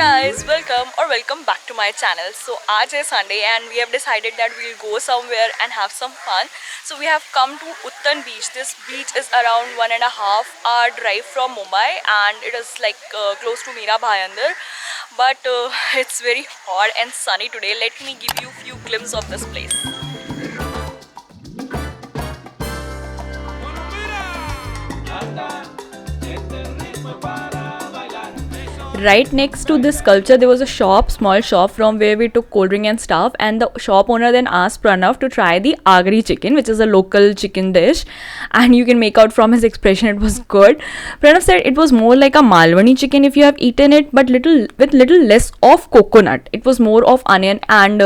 guys, welcome back to my channel. So आज है Sunday and we have decided that we'll go somewhere and have some fun. So we have come to Uttan Beach. This beach is around 1.5 hour drive from Mumbai and it is like close to Mira Bhayandar. But it's very hot and sunny today. Let me give you a few glimpses of this place. Right next to this sculpture there was a small shop from where we took cold drink and stuff, and the shop owner then asked Pranav to try the Agri chicken, which is a local chicken dish, and you can make out from his expression it was good. Pranav said it was more like a Malwani chicken if you have eaten it, but little less of coconut. It was more of onion and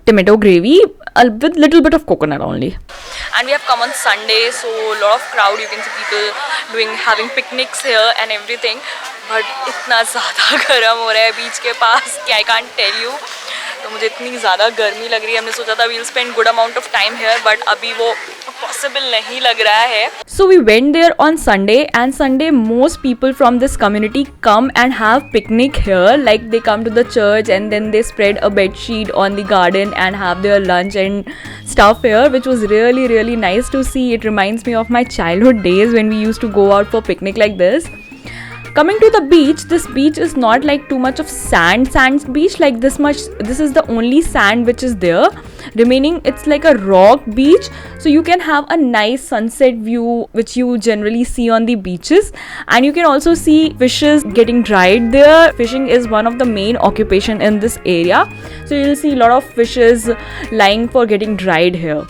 tomato gravy with little bit of coconut only. And we have come on Sunday, so a lot of crowd. You can see people having picnics here and everything. But इतना ज़्यादा गर्म हो रहा है बीच के पास कि I can't tell you. तो मुझे इतनी ज़्यादा गर्मी लग रही है. हमने सोचा था we'll spend good amount of time here, but अभी वो possible नहीं लग रहा है. So we went there on Sunday, and Sunday most people from this community come and have picnic here. Like they come to the church and then they spread a bed sheet on the garden and have their lunch and stuff here, which was really nice to see. It reminds me of my childhood days when we used to go out for picnic like this. Coming to the beach, this beach is not like too much of sand beach like this much. This is the only sand which is there. Remaining it's like a rock beach, so you can have a nice sunset view which you generally see on the beaches, and you can also see fishes getting dried there. Fishing is one of the main occupation in this area, so you'll see a lot of fishes lying for getting dried here.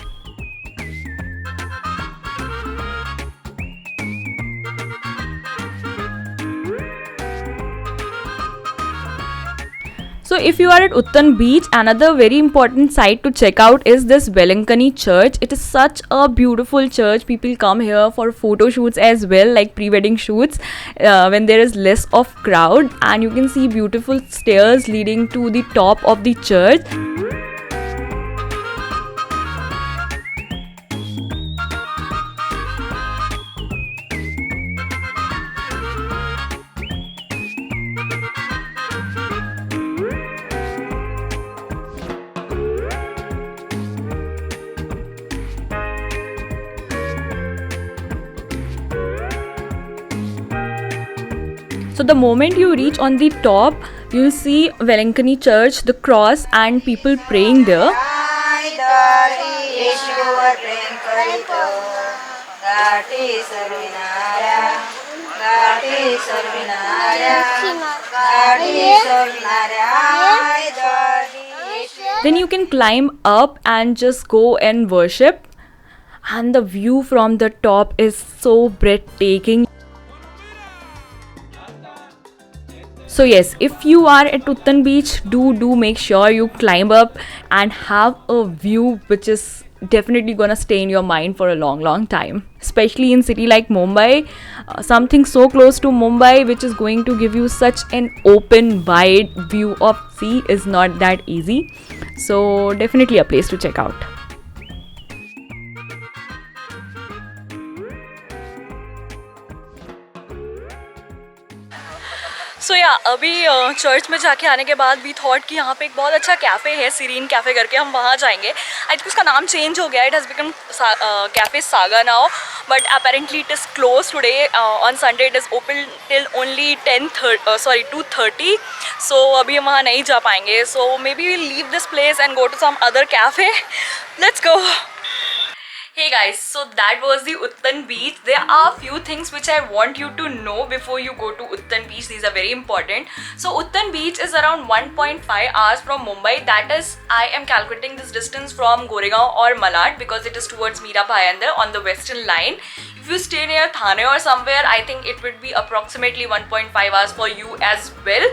So if you are at Uttan Beach, another very important site to check out is this Velankani church. It is such a beautiful church. People come here for photo shoots as well, like pre-wedding shoots when there is less of crowd, and you can see beautiful stairs leading to the top of the church. So the moment you reach on the top, you'll see Velankani Church, the cross, and people praying there. Then you can climb up and just go and worship. And the view from the top is so breathtaking. So yes, if you are at Uttan Beach, do make sure you climb up and have a view which is definitely gonna stay in your mind for a long time. Especially in city like Mumbai, something so close to Mumbai which is going to give you such an open, wide view of sea is not that easy. So definitely a place to check out. सो या अभी church में जाके आने के बाद भी thought कि यहाँ पे एक बहुत अच्छा कैफ़े है, सीरीन कैफ़े करके, हम वहाँ जाएंगे. आई थिंक उसका नाम चेंज हो गया, it has become cafe saga now, but apparently it is close today on Sunday. It is open till only 2:30. So अभी हम वहाँ नहीं जा पाएंगे. So maybe we leave this place and go to some other cafe. Let's go. Hey guys, so that was the Uttan Beach. There are few things which I want you to know before you go to Uttan Beach. These are very important. So Uttan Beach is around 1.5 hours from Mumbai. That is, I am calculating this distance from Goregaon or Malad because it is towards Mira Bhayandar on the western line. If you stay near Thane or somewhere, I think it would be approximately 1.5 hours for you as well.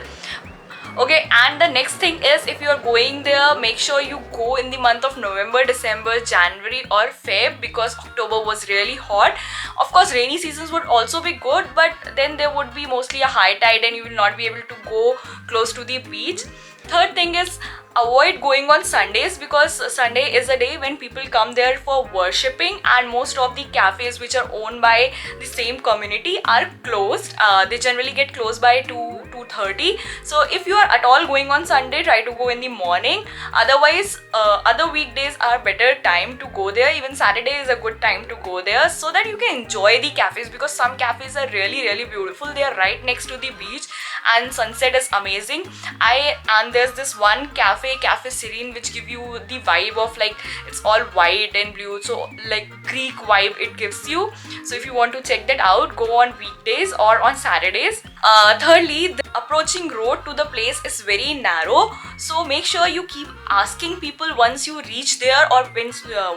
Okay, and the next thing is, if you are going there, make sure you go in the month of November, December, January or Feb, because October was really hot. Of course, rainy seasons would also be good, but then there would be mostly a high tide and you will not be able to go close to the beach. Third thing is, avoid going on Sundays because Sunday is a day when people come there for worshipping, and most of the cafes which are owned by the same community are closed. They generally get closed by 2 4:30. So if you are at all going on Sunday, try to go in the morning. Otherwise, other weekdays are better time to go there. Even Saturday is a good time to go there, so that you can enjoy the cafes, because some cafes are really beautiful. They are right next to the beach and sunset is amazing. And there's this one Cafe Serene, which give you the vibe of like it's all white and blue, so like Greek vibe it gives you. So if you want to check that out, go on weekdays or on Saturdays. Thirdly, the approaching road to the place is very narrow, so make sure you keep asking people once you reach there, or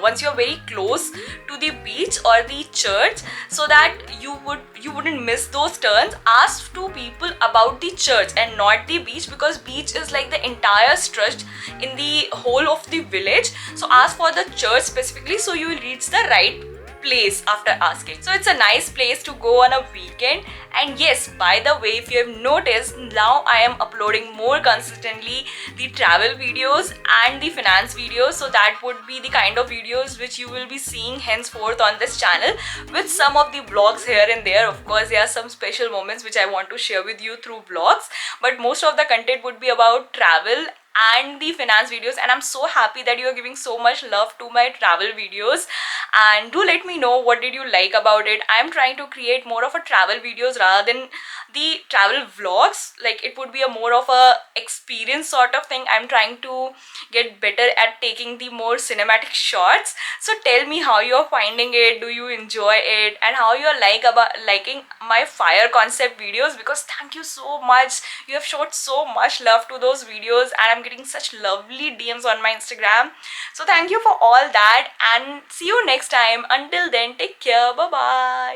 once you're very close to the beach or the church, so that you wouldn't miss those turns. Ask to people about the church and not the beach, because beach is like the entire stretch in the whole of the village. So ask for the church specifically, so you will reach the right place after asking. So it's a nice place to go on a weekend. And yes, by the way, if you have noticed, now I am uploading more consistently the travel videos and the finance videos. So that would be the kind of videos which you will be seeing henceforth on this channel, with some of the vlogs here and there. Of course, there are some special moments which I want to share with you through vlogs, but most of the content would be about travel and the finance videos. And I'm so happy that you are giving so much love to my travel videos, and do let me know what did you like about it. I'm trying to create more of a travel videos rather than the travel vlogs. Like it would be a more of a experience sort of thing. I'm trying to get better at taking the more cinematic shots. So tell me how you're finding it, do you enjoy it, and how you're liking my fire concept videos, because thank you so much, you have showed so much love to those videos, and I'm getting such lovely DMs on my Instagram. So thank you for all that, and see you next time. Until then, take care. Bye bye.